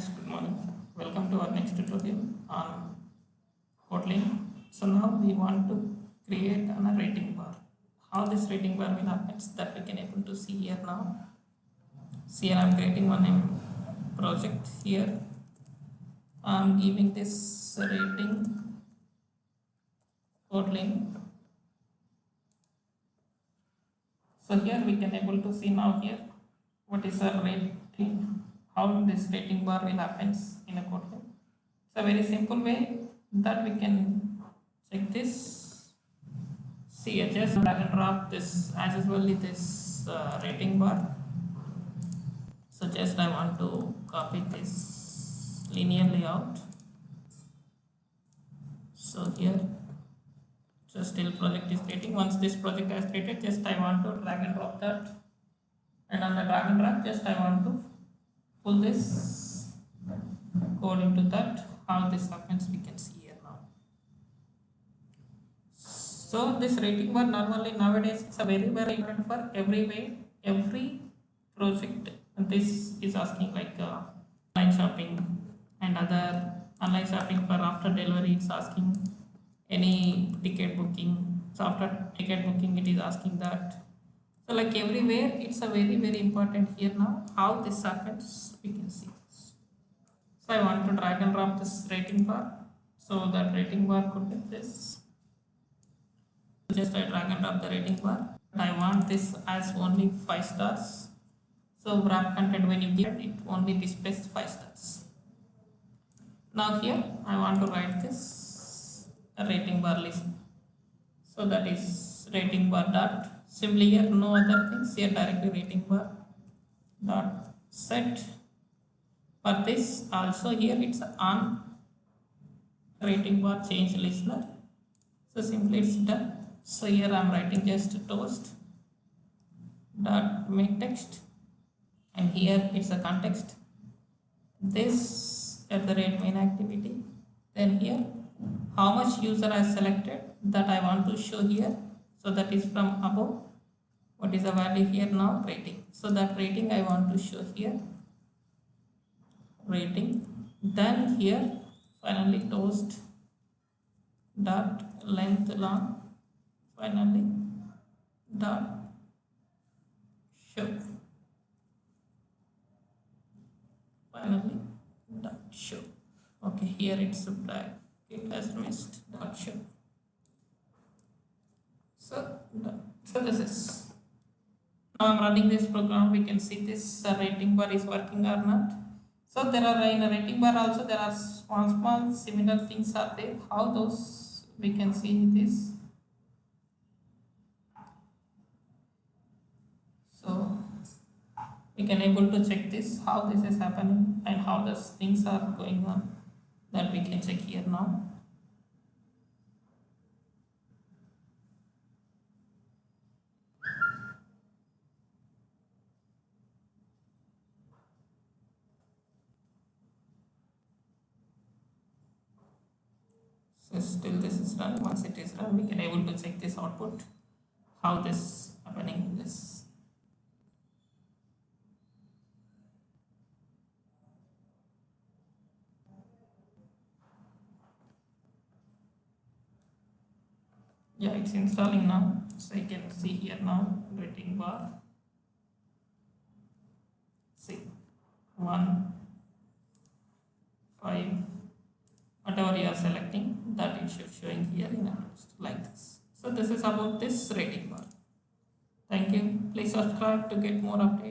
Friends, good morning. Welcome to our next tutorial on Kotlin. So now we want to create a rating bar. How this rating bar will happen that we can able to see here now. See here I'm creating one project here. I'm giving this rating Kotlin. So here we can able to see now here what is a rating, how this rating bar will happens in a Kotlin. So very simple way that we can check this. See, I just drag and drop this as usually this rating bar. So just I want to copy this linear layout. So here just till project is creating. Once this project is created, just I want to drag and drop that, and on the drag and drop just I want to pull this code into that. How this happens we can see here now. So this rating bar normally nowadays it's a very important for every project. And this is asking like online shopping and other online shopping for after delivery. It's asking any ticket booking. So after ticket booking it is asking that. So like everywhere it's a very important here now. How this happens we can see this. So I want to drag and drop this rating bar. So that rating bar could be this. Just I drag and drop the rating bar. I want this as only 5 stars. So wrap content when you give it only displays 5 stars. Now here I want to write this rating bar list. So that is rating bar dot. Simply here no other things, here directly rating bar dot set. For this also here it's on rating bar change listener. So simply it's done. So here I am writing just toast dot make text, and here it's a context. This at the rate main activity. Then here how much user I selected that I want to show here. So that is from above. What is the value here now? Rating. So that rating I want to show here. Rating. Then here finally toast dot length long. Finally dot show. Finally dot show. Okay, here it's a black. It has missed dot show. So this is now I'm running this program. We can see this rating bar is working or not. So there are in a rating bar also there are small similar things are there. How those we can see this. So we can able to check this how this is happening and how the things are going on, that we can check here now. So still this is run. Once it is run we can able to check this output, how this happening in this. Yeah, it's installing now. So you can see here now rating bar. See 1, 5, whatever you are selecting that it should showing here in a list like this. So this is about this rating bar. Thank you. Please subscribe to get more updates.